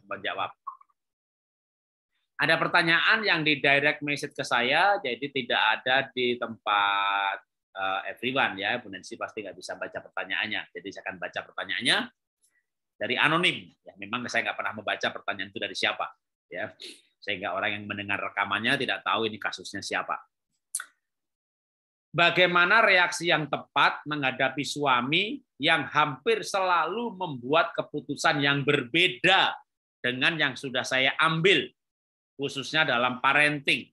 menjawab. Ada pertanyaan yang di direct message ke saya, jadi tidak ada di tempat everyone ya. Bu Nancy pasti nggak bisa baca pertanyaannya, jadi saya akan baca pertanyaannya dari anonim. Ya, memang saya nggak pernah membaca pertanyaan itu dari siapa, ya, sehingga orang yang mendengar rekamannya tidak tahu ini kasusnya siapa. Bagaimana reaksi yang tepat menghadapi suami yang hampir selalu membuat keputusan yang berbeda dengan yang sudah saya ambil, khususnya dalam parenting,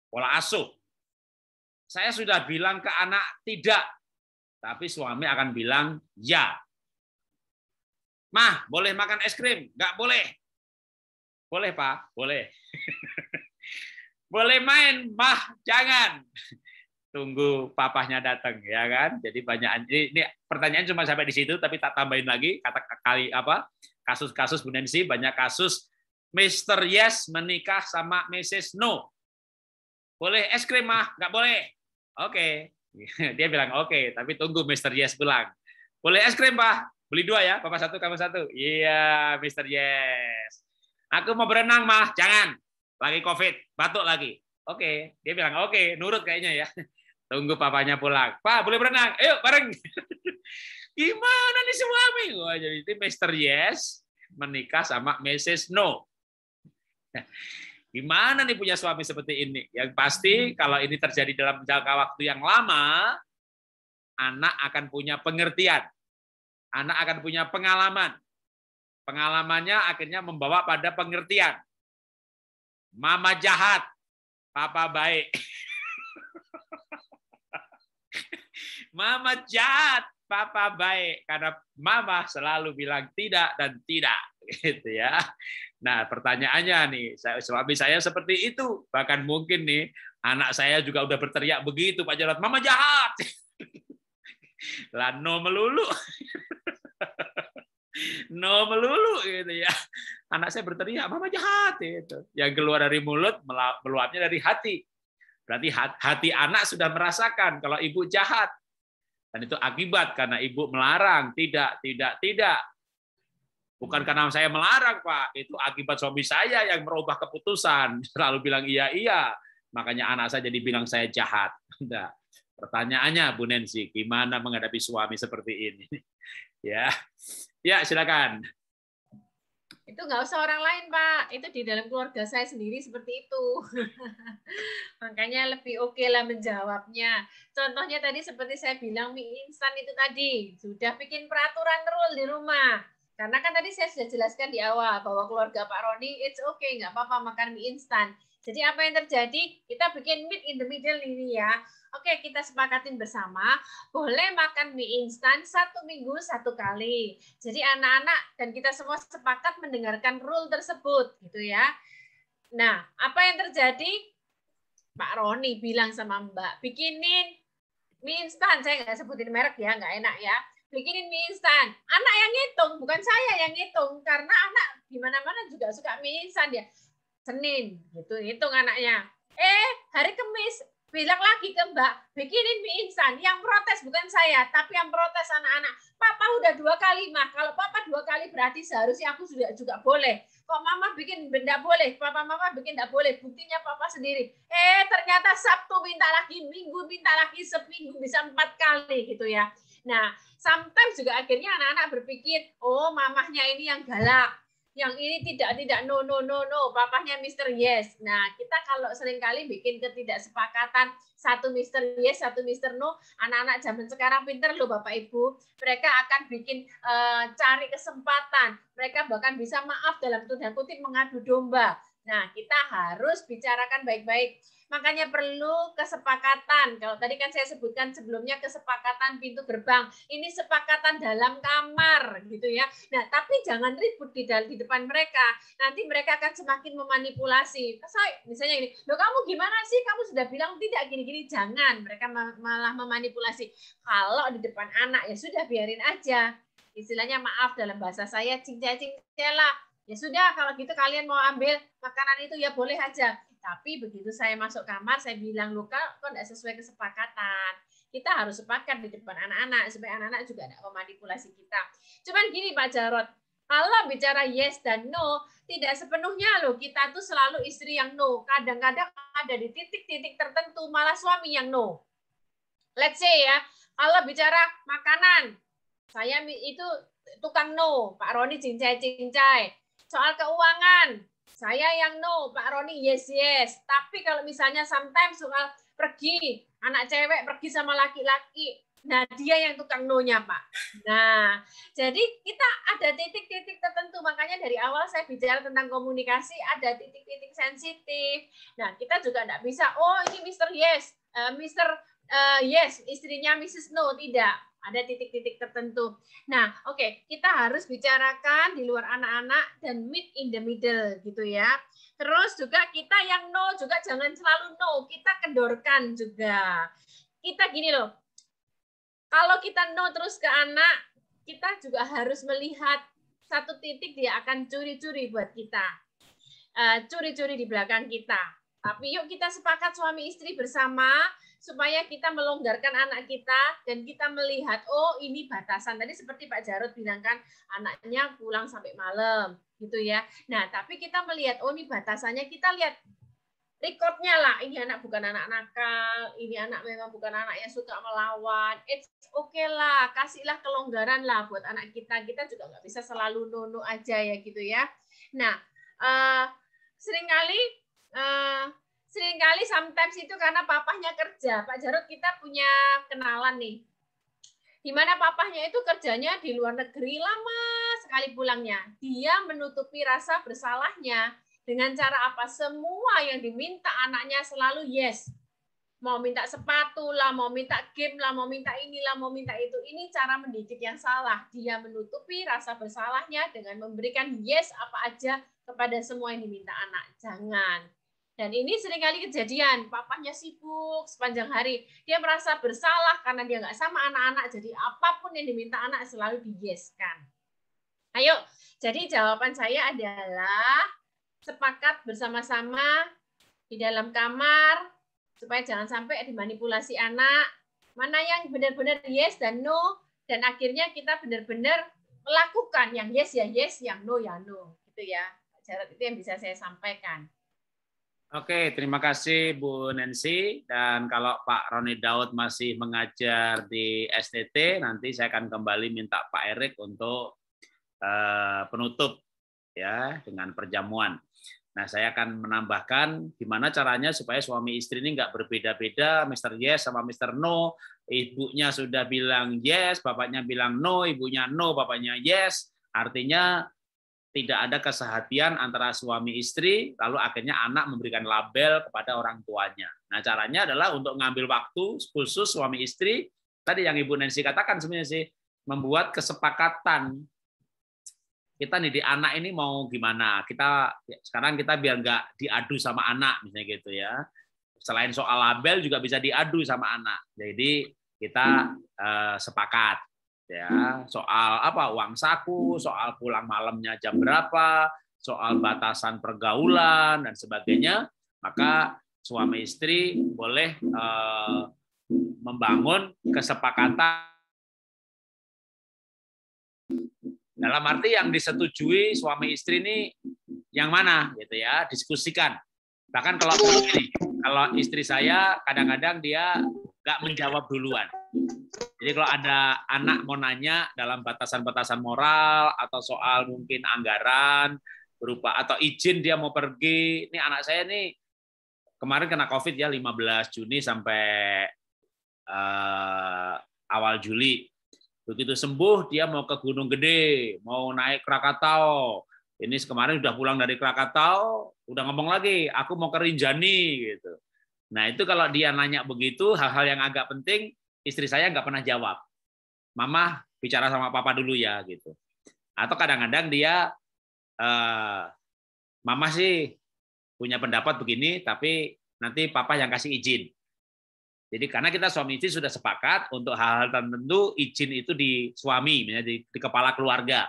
pola asuh. Saya sudah bilang ke anak tidak, tapi suami akan bilang ya. Mah, boleh makan es krim? Nggak boleh. Boleh, Pak? Boleh. Boleh main? Mah, jangan. Tunggu papahnya datang, ya kan? Jadi banyak ini pertanyaan cuma sampai di situ, tapi tak tambahin lagi kasus-kasus Bu Nancy, banyak kasus Mr. Yes menikah sama Mrs. No. Boleh es krim, Mah? Nggak boleh. Oke. Dia bilang oke, tapi tunggu Mr. Yes bilang. Boleh es krim, Pak? Beli 2 ya, Papa 1, kamu 1. Iya, Mr. Yes. Aku mau berenang, Mah. Jangan. Lagi COVID, batuk lagi. Oke. Dia bilang oke, nurut kayaknya ya. Tunggu papanya pulang. Pak, boleh berenang? Ayo, bareng. Gimana nih suami? Wah, jadi itu Mr. Yes menikah sama Mrs. No. Gimana nih punya suami seperti ini? Yang pasti kalau ini terjadi dalam jangka waktu yang lama, anak akan punya pengertian. Anak akan punya pengalaman. Pengalamannya akhirnya membawa pada pengertian. Mama jahat, papa baik. Mama jahat, papa baik. Karena mama selalu bilang tidak dan tidak. Gitu ya. Nah, pertanyaannya nih, suami saya seperti itu. Bahkan mungkin nih, anak saya juga udah berteriak begitu, Pak Jarod, mama jahat. Lah, no melulu. No melulu gitu ya. Anak saya berteriak, mama jahat. Gitu. Yang keluar dari mulut, meluapnya dari hati. Berarti hati anak sudah merasakan kalau ibu jahat. Dan itu akibat karena ibu melarang. Tidak, tidak, tidak. Bukan karena saya melarang, Pak. Itu akibat suami saya yang merubah keputusan. Selalu bilang iya, iya. Makanya anak saya jadi bilang saya jahat. Nah, pertanyaannya, Bu Nancy, gimana menghadapi suami seperti ini? Ya, ya silakan. Itu nggak usah orang lain, Pak. Itu di dalam keluarga saya sendiri seperti itu. Makanya lebih oke lah menjawabnya. Contohnya tadi seperti saya bilang, mie instan itu tadi. Sudah bikin peraturan rule di rumah. Karena kan tadi saya sudah jelaskan di awal bahwa keluarga Pak Roni, it's okay, nggak apa-apa makan mie instan. Jadi apa yang terjadi? Kita bikin meet in the middle ini ya. Oke, kita sepakatin bersama, boleh makan mie instan 1 minggu 1 kali. Jadi anak-anak dan kita semua sepakat mendengarkan rule tersebut, gitu ya. Nah, apa yang terjadi? Pak Roni bilang sama Mbak, bikinin mie instan. Saya nggak sebutin merek ya, nggak enak ya. Bikinin mie instan. Anak yang ngitung, bukan saya yang ngitung. Karena anak gimana-mana juga suka mie instan ya. Senin, gitu, ngitung anaknya. Hari Kamis, bilang lagi ke Mbak, bikinin mie instan. Yang protes bukan saya, tapi yang protes anak-anak. Papa udah 2 kali, Mah. Kalau Papa 2 kali berarti seharusnya aku juga boleh. Kok Mama bikin benda boleh, Papa Mama bikin enggak boleh. Buktinya Papa sendiri. Ternyata Sabtu minta lagi, Minggu minta lagi, seminggu bisa 4 kali gitu ya. Nah, sometimes juga akhirnya anak-anak berpikir, oh mamahnya ini yang galak. Yang ini tidak, no, papahnya Mr. Yes. Nah, kita kalau seringkali bikin ketidaksepakatan, satu Mr. Yes, satu Mr. No, anak-anak zaman sekarang pinter loh Bapak Ibu. Mereka akan bikin cari kesempatan. Mereka bahkan bisa maaf dalam tanda kutip mengadu domba. Nah, kita harus bicarakan baik-baik. Makanya perlu kesepakatan. Kalau tadi kan saya sebutkan sebelumnya kesepakatan pintu gerbang. Ini sepakatan dalam kamar gitu ya. Nah, tapi jangan ribut di depan mereka. Nanti mereka akan semakin memanipulasi. Misalnya ini, loh kamu gimana sih? Kamu sudah bilang tidak gini-gini. Jangan. Mereka malah memanipulasi. Kalau di depan anak ya sudah biarin aja. Istilahnya maaf dalam bahasa saya cincai-cincai lah. Ya sudah, kalau gitu kalian mau ambil makanan itu ya boleh aja. Tapi begitu saya masuk kamar, saya bilang, loh kok tidak sesuai kesepakatan. Kita harus sepakat di depan anak-anak, supaya anak-anak juga tidak memanipulasi kita. Cuman gini Pak Jarod, Kalau bicara yes dan no, tidak sepenuhnya loh kita tuh selalu istri yang no. Kadang-kadang ada di titik-titik tertentu malah suami yang no. Let's say ya, kalau bicara makanan, saya itu tukang no, Pak Roni cincai-cincai. Soal keuangan, saya yang no, Pak Roni yes yes. Tapi kalau misalnya sometimes soal pergi, anak cewek pergi sama laki-laki, nah dia yang tukang no-nya, Pak. Nah, jadi kita ada titik-titik tertentu, makanya dari awal saya bicara tentang komunikasi, ada titik-titik sensitif. Nah, kita juga tidak bisa, oh ini Mr. Yes, Mr. Yes, istrinya Mrs. No, tidak. Ada titik-titik tertentu. Nah, oke, kita harus bicarakan di luar anak-anak dan meet in the middle gitu ya. Terus juga kita yang no juga jangan selalu no, kita kendorkan juga. Kita gini loh, kalau kita no terus ke anak, kita juga harus melihat satu titik dia akan curi-curi buat kita. Curi-curi di belakang kita. Tapi yuk kita sepakat suami istri bersama, supaya kita melonggarkan anak kita dan kita melihat, oh ini batasan. Tadi seperti Pak Jarod bilang kan, anaknya pulang sampai malam, gitu ya. Nah, tapi kita melihat, oh ini batasannya, kita lihat recordnya lah, ini anak bukan anak nakal, ini anak memang bukan anak yang suka melawan. It's okay lah, kasihlah kelonggaran lah buat anak kita. Kita juga nggak bisa selalu no-no aja ya gitu ya. Nah, seringkali sometimes itu karena papahnya kerja. Pak Jarod, kita punya kenalan nih, di mana papahnya itu kerjanya di luar negeri, lama sekali pulangnya. Dia menutupi rasa bersalahnya dengan cara apa? Semua yang diminta anaknya selalu yes. Mau minta sepatu lah, mau minta game lah, mau minta inilah, mau minta itu. Ini cara mendidik yang salah. Dia menutupi rasa bersalahnya dengan memberikan yes apa aja kepada semua yang diminta anak. Jangan. Dan ini seringkali kejadian, papanya sibuk sepanjang hari. Dia merasa bersalah karena dia nggak sama anak-anak, jadi apapun yang diminta anak selalu di-yes-kan. Ayo, jadi jawaban saya adalah sepakat bersama-sama di dalam kamar, supaya jangan sampai dimanipulasi anak, mana yang benar-benar yes dan no, dan akhirnya kita benar-benar melakukan yang yes ya yes, yang no ya no. Gitu ya, Pak Jarod, itu yang bisa saya sampaikan. Oke, terima kasih Bu Nancy. Dan kalau Pak Roni Daud masih mengajar di STT, nanti saya akan kembali minta Pak Erik untuk penutup ya dengan perjamuan. Nah, saya akan menambahkan gimana caranya supaya suami istri ini nggak berbeda-beda, Mr. Yes sama Mr. No. Ibunya sudah bilang yes, bapaknya bilang no, ibunya no, bapaknya yes. Artinya tidak ada kesehatian antara suami istri, lalu akhirnya anak memberikan label kepada orang tuanya. Nah, caranya adalah untuk ngambil waktu khusus suami istri, tadi yang Ibu Nancy katakan sebenarnya sih, membuat kesepakatan. Kita nih di anak ini mau gimana? Sekarang kita biar nggak diadu sama anak, misalnya gitu ya. Selain soal label juga bisa diadu sama anak. Jadi kita sepakat. Ya, soal apa, uang saku, soal pulang malamnya jam berapa, soal batasan pergaulan dan sebagainya, maka suami istri boleh membangun kesepakatan dalam arti yang disetujui suami istri ini yang mana gitu ya, diskusikan. Bahkan kalau istri saya kadang-kadang dia nggak menjawab duluan. Jadi kalau ada anak mau nanya dalam batasan-batasan moral atau soal mungkin anggaran berupa atau izin dia mau pergi, ini anak saya nih kemarin kena COVID ya 15 Juni sampai awal Juli. Begitu sembuh dia mau ke Gunung Gede, mau naik Krakatau. Ini kemarin udah pulang dari Krakatau, udah ngomong lagi, aku mau ke Rinjani gitu. Nah itu kalau dia nanya begitu, hal-hal yang agak penting, istri saya nggak pernah jawab. Mama bicara sama papa dulu ya gitu. Atau kadang-kadang dia, Mama sih punya pendapat begini, tapi nanti papa yang kasih izin. Jadi karena kita suami istri sudah sepakat untuk hal-hal tertentu izin itu di suami, misalnya di kepala keluarga.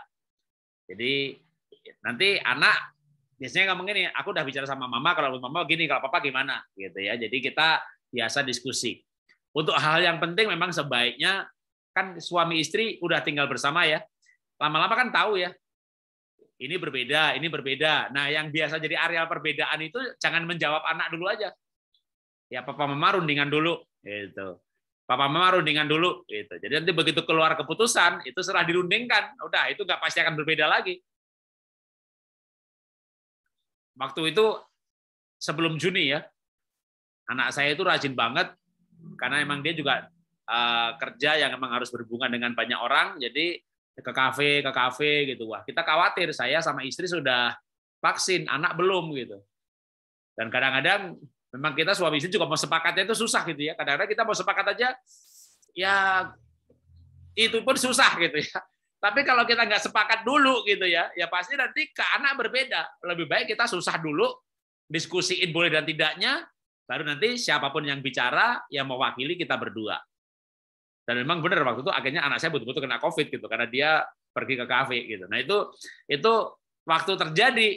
Jadi nanti anak biasanya ngomong gini, aku udah bicara sama mama, kalau mama gini, kalau papa gimana, gitu ya. Jadi kita biasa diskusi. Untuk hal yang penting memang sebaiknya kan suami istri udah tinggal bersama ya, lama-lama kan tahu ya. ini berbeda, ini berbeda. Nah, yang biasa jadi areal perbedaan itu jangan menjawab anak dulu aja. Ya, papa mama rundingan dulu, gitu. Papa mama rundingan dulu, gitu. Jadi nanti begitu keluar keputusan, itu setelah dirundingkan, udah itu nggak pasti akan berbeda lagi. Waktu itu sebelum Juni ya, anak saya itu rajin banget karena emang dia juga kerja yang emang harus berhubungan dengan banyak orang, jadi ke kafe gitu. Wah, kita khawatir, saya sama istri sudah vaksin, anak belum gitu. Dan kadang-kadang memang kita suami istri juga mau sepakatnya itu susah gitu ya. Kadang-kadang kita mau sepakat aja, ya itu pun susah gitu ya. Tapi kalau kita nggak sepakat dulu gitu ya pasti nanti ke anak berbeda. Lebih baik kita susah dulu, diskusiin boleh dan tidaknya, baru nanti siapapun yang bicara, yang mewakili kita berdua. Dan memang benar waktu itu akhirnya anak saya betul-betul kena COVID gitu karena dia pergi ke kafe gitu. Nah itu waktu terjadi,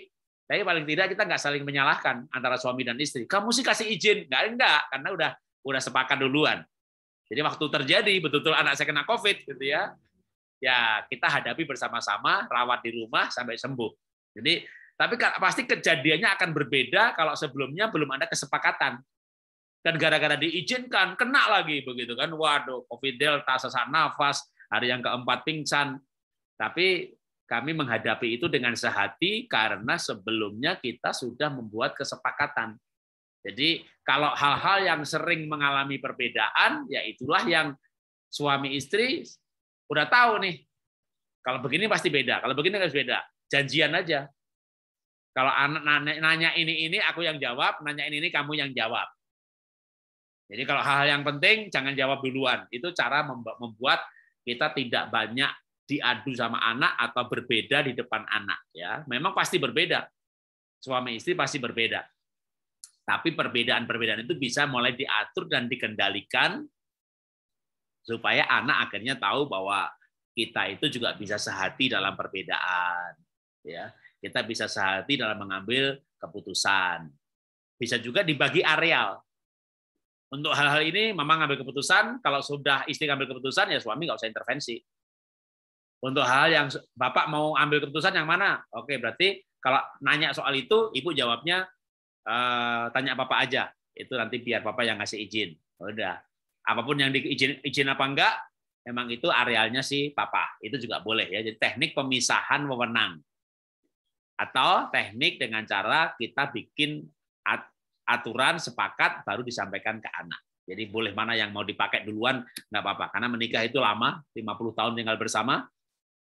tapi paling tidak kita nggak saling menyalahkan antara suami dan istri. Kamu sih kasih izin, enggak karena udah sepakat duluan. Jadi waktu terjadi betul-betul anak saya kena COVID gitu ya kita hadapi bersama-sama, rawat di rumah sampai sembuh. Jadi tapi pasti kejadiannya akan berbeda kalau sebelumnya belum ada kesepakatan. Dan gara-gara diizinkan, kena lagi begitu kan. Waduh, COVID Delta, sesak nafas, hari yang keempat pingsan. Tapi kami menghadapi itu dengan sehati karena sebelumnya kita sudah membuat kesepakatan. Jadi kalau hal-hal yang sering mengalami perbedaan, ya itulah yang suami istri udah tahu nih. Kalau begini pasti beda, kalau begini harus beda. Janjian aja. Kalau anak nanya ini aku yang jawab, nanya ini kamu yang jawab. Jadi kalau hal-hal yang penting jangan jawab duluan. Itu cara membuat kita tidak banyak diadu sama anak atau berbeda di depan anak. Ya, memang pasti berbeda. Suami istri pasti berbeda. Tapi perbedaan-perbedaan itu bisa mulai diatur dan dikendalikan supaya anak akhirnya tahu bahwa kita itu juga bisa sehati dalam perbedaan. Ya, kita bisa sehati dalam mengambil keputusan. Bisa juga dibagi areal. Untuk hal-hal ini, mama ngambil keputusan. Kalau sudah istri ngambil keputusan, ya suami nggak usah intervensi. Untuk hal yang bapak mau ambil keputusan yang mana? Oke, berarti kalau nanya soal itu, ibu jawabnya tanya papa aja. Itu nanti biar papa yang ngasih izin. Udah. Apapun yang izin apa enggak, memang itu arealnya si papa. Itu juga boleh ya. Jadi teknik pemisahan wewenang. Atau teknik dengan cara kita bikin aturan sepakat baru disampaikan ke anak. Jadi boleh mana yang mau dipakai duluan nggak apa-apa karena menikah itu lama, 50 tahun tinggal bersama.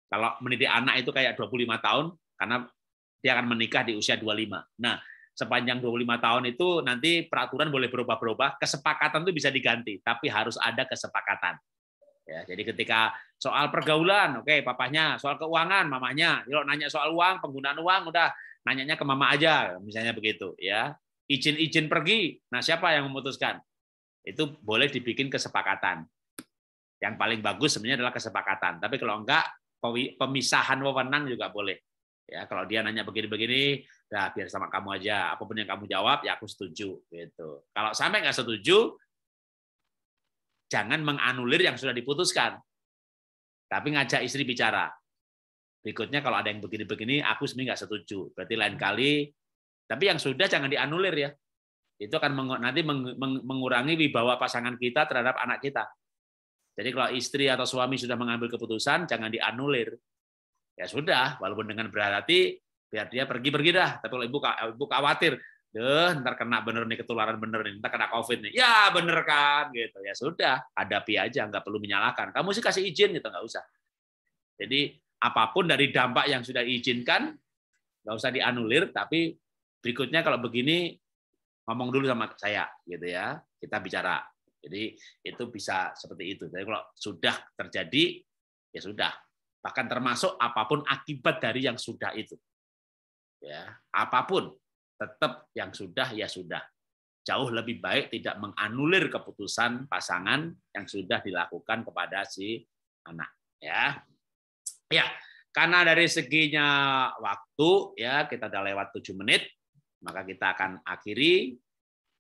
Kalau mendidik anak itu kayak 25 tahun karena dia akan menikah di usia 25. Nah, sepanjang 25 tahun itu nanti peraturan boleh berubah-berubah, kesepakatan itu bisa diganti, tapi harus ada kesepakatan. Ya, jadi ketika soal pergaulan, oke, papahnya, soal keuangan, mamanya. Kalau nanya soal uang, penggunaan uang, udah nanyanya ke mama aja, misalnya begitu, ya. Izin pergi. Nah, siapa yang memutuskan? Itu boleh dibikin kesepakatan. Yang paling bagus sebenarnya adalah kesepakatan. Tapi kalau enggak, pemisahan wewenang juga boleh. Ya, kalau dia nanya begini-begini, dah biar sama kamu aja. Apapun yang kamu jawab, ya aku setuju. Gitu. Kalau sampai nggak setuju, jangan menganulir yang sudah diputuskan. Tapi ngajak istri bicara. Berikutnya kalau ada yang begini-begini, aku sebenarnya nggak setuju. Berarti lain kali. Tapi yang sudah jangan dianulir ya. Itu akan nanti mengurangi wibawa pasangan kita terhadap anak kita. Jadi kalau istri atau suami sudah mengambil keputusan, jangan dianulir. Ya sudah, walaupun dengan berhati, biar dia pergi dah. Tapi kalau ibu khawatir, ntar kena bener nih, ketularan bener nih, ntar kena COVID nih. Ya bener kan, gitu. Ya sudah, hadapi aja, nggak perlu menyalahkan. Kamu sih kasih izin, gitu nggak usah. Jadi apapun dari dampak yang sudah diizinkan, nggak usah dianulir, tapi berikutnya kalau begini ngomong dulu sama saya gitu ya, kita bicara. Jadi itu bisa seperti itu. Jadi kalau sudah terjadi ya sudah, bahkan termasuk apapun akibat dari yang sudah itu. Ya, apapun tetap yang sudah ya sudah. Jauh lebih baik tidak menganulir keputusan pasangan yang sudah dilakukan kepada si anak ya. Ya, karena dari seginya waktu ya kita udah lewat 7 menit. Maka kita akan akhiri.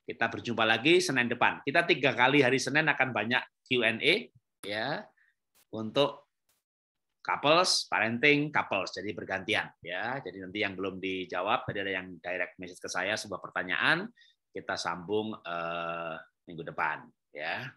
Kita berjumpa lagi Senin depan. Kita 3 kali hari Senin akan banyak Q&A ya untuk couples, parenting, couples. Jadi bergantian ya. Jadi nanti yang belum dijawab, tadi ada yang direct message ke saya sebuah pertanyaan, kita sambung minggu depan ya.